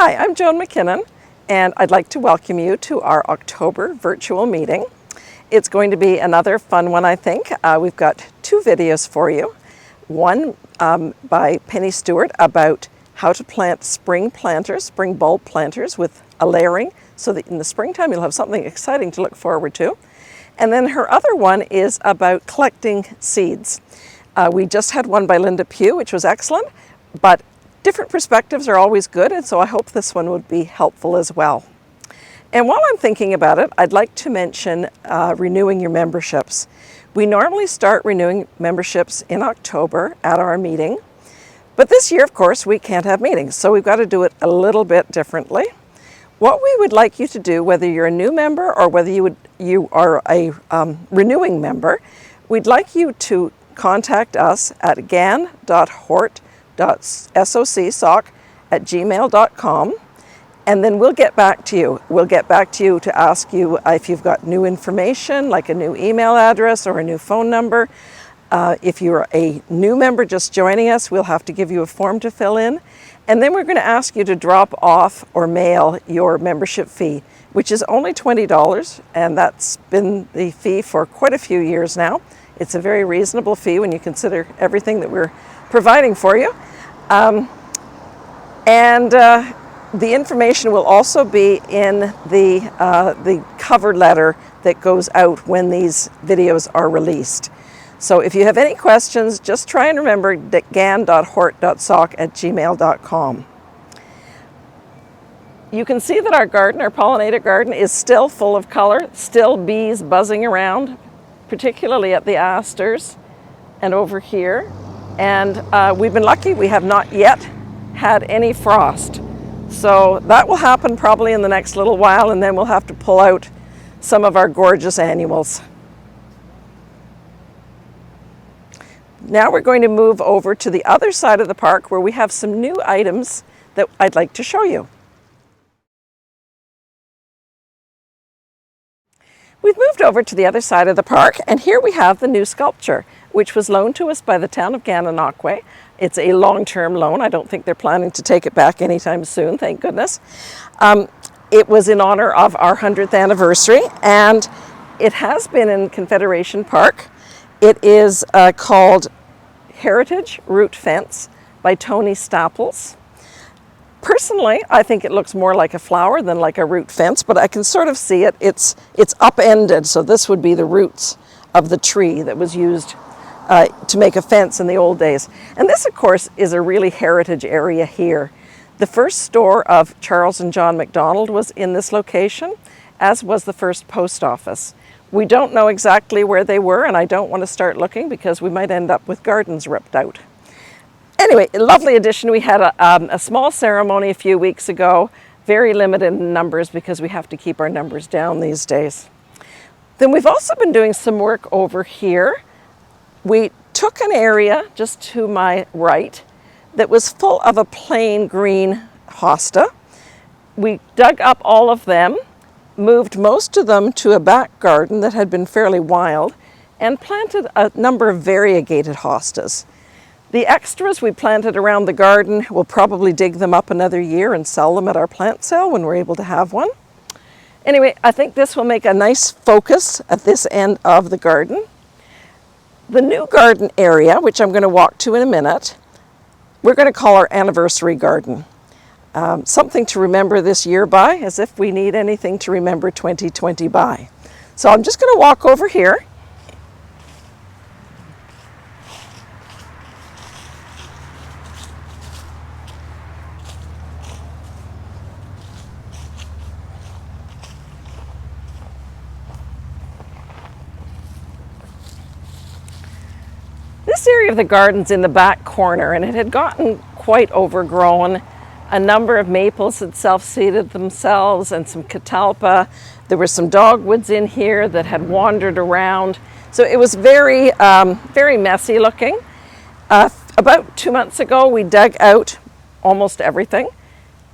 Hi, I'm Joan McKinnon, and I'd like to welcome you to our October virtual meeting. It's going to be another fun one, I think. We've got two videos for you. One by Penny Stewart about how to plant spring planters, spring bulb planters with a layering, so that in the springtime you'll have something exciting to look forward to. And then her other one is about collecting seeds. We just had one by Linda Pugh, which was excellent, but different perspectives are always good, and so I hope this one would be helpful as well. And while I'm thinking about it, I'd like to mention renewing your memberships. We normally start renewing memberships in October at our meeting, but this year, of course, we can't have meetings, so we've got to do it a little bit differently. What we would like you to do, whether you're a new member or whether you are a renewing member, we'd like you to contact us at gan.hort.soc at gmail.com, and then we'll get back to you. We'll get back to you to ask you if you've got new information, like a new email address or a new phone number. If you're a new member just joining us, we'll have to give you a form to fill in. And then we're going to ask you to drop off or mail your membership fee, which is only $20, and that's been the fee for quite a few years now. It's a very reasonable fee when you consider everything that we're providing for you. The information will also be in the cover letter that goes out when these videos are released. So if you have any questions, just try and remember gan.hort.soc at gmail.com. You can see that our garden, our pollinator garden, is still full of color, still bees buzzing around, particularly at the asters and over here. And we've been lucky, we have not yet had any frost. So that will happen probably in the next little while, and then we'll have to pull out some of our gorgeous annuals. Now we're going to move over to the other side of the park where we have some new items that I'd like to show you. We've moved over to the other side of the park, and here we have the new sculpture, which was loaned to us by the town of gan.hort. It's a long-term loan. I don't think they're planning to take it back anytime soon, thank goodness. It was in honor of our 100th anniversary, and it has been in Confederation Park. It is called Heritage Root Fence by Tony Staples. Personally, I think it looks more like a flower than like a root fence, but I can sort of see it. It's upended, so this would be the roots of the tree that was used to make a fence in the old days. And this, of course, is a really heritage area here. The first store of Charles and John McDonald was in this location, as was the first post office. We don't know exactly where they were, and I don't want to start looking because we might end up with gardens ripped out. Anyway, a lovely addition. We had a small ceremony a few weeks ago, very limited in numbers because we have to keep our numbers down these days. Then we've also been doing some work over here. We took an area just to my right that was full of a plain green hosta. We dug up all of them, moved most of them to a back garden that had been fairly wild, and planted a number of variegated hostas. The extras we planted around the garden, we'll probably dig them up another year and sell them at our plant sale when we're able to have one. Anyway, I think this will make a nice focus at this end of the garden. The new garden area, which I'm going to walk to in a minute, we're going to call our anniversary garden. Something to remember this year by, as if we need anything to remember 2020 by. So I'm just going to walk over here. This area of the garden's in the back corner, and it had gotten quite overgrown. A number of maples had self-seeded themselves, and some catalpa. There were some dogwoods in here that had wandered around. So it was very, very messy looking. About 2 months ago, we dug out almost everything.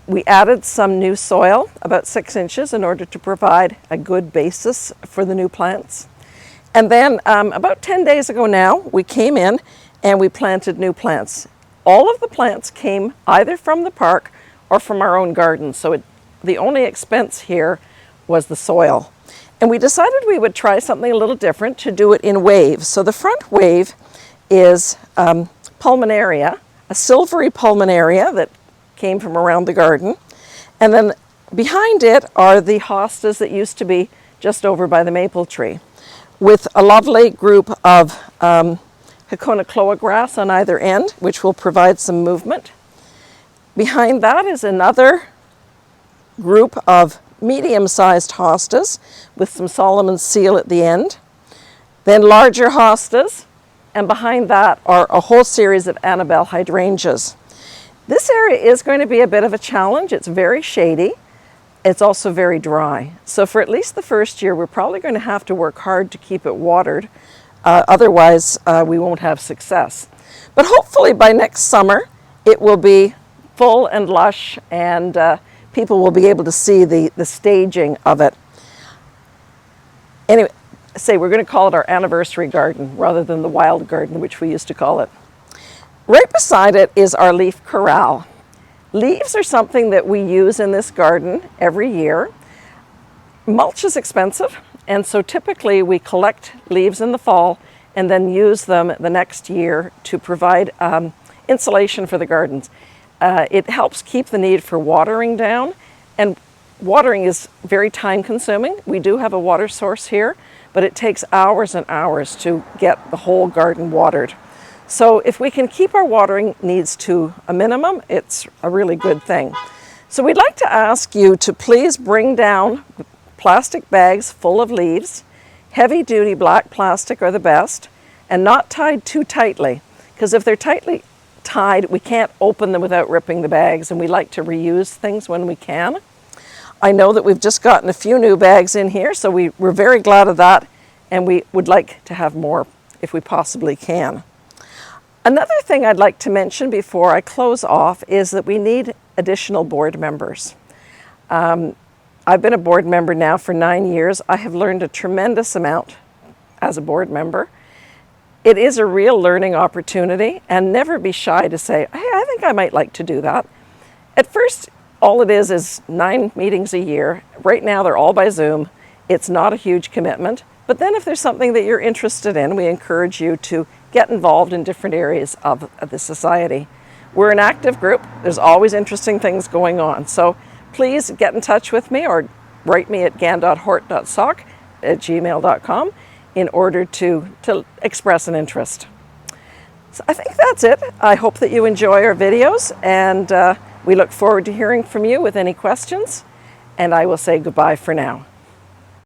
We added some new soil, about 6 inches, in order to provide a good basis for the new plants. And then about 10 days ago now, we came in and we planted new plants. All of the plants came either from the park or from our own garden. So the only expense here was the soil. And we decided we would try something a little different, to do it in waves. So the front wave is pulmonaria, a silvery pulmonaria that came from around the garden. And then behind it are the hostas that used to be just over by the maple tree, with a lovely group of Hakonacloa grass on either end, which will provide some movement. Behind that is another group of medium-sized hostas with some Solomon's seal at the end, then larger hostas, and behind that are a whole series of Annabelle hydrangeas. This area is going to be a bit of a challenge. It's very shady. It's also very dry. So for at least the first year, we're probably going to have to work hard to keep it watered. Otherwise, we won't have success. But hopefully by next summer, it will be full and lush, and people will be able to see the staging of it. Anyway, we're going to call it our anniversary garden rather than the wild garden, which we used to call it. Right beside it is our leaf corral. Leaves are something that we use in this garden every year. Mulch is expensive, and so typically we collect leaves in the fall and then use them the next year to provide insulation for the gardens. It helps keep the need for watering down, and watering is very time consuming. We do have a water source here, but it takes hours and hours to get the whole garden watered. So if we can keep our watering needs to a minimum, it's a really good thing. So we'd like to ask you to please bring down plastic bags full of leaves. Heavy duty black plastic are the best, and not tied too tightly, because if they're tightly tied, we can't open them without ripping the bags, and we like to reuse things when we can. I know that we've just gotten a few new bags in here, so we're very glad of that, and we would like to have more if we possibly can. Another thing I'd like to mention before I close off is that we need additional board members. I've been a board member now for 9 years. I have learned a tremendous amount as a board member. It is a real learning opportunity, and never be shy to say, hey, I think I might like to do that. At first, all it is 9 meetings a year. Right now, they're all by Zoom. It's not a huge commitment. But then if there's something that you're interested in, we encourage you to get involved in different areas of the society. We're an active group. There's always interesting things going on. So please get in touch with me or write me at gan.hort.soc at gmail.com in order to express an interest. So I think that's it. I hope that you enjoy our videos, and we look forward to hearing from you with any questions, and I will say goodbye for now.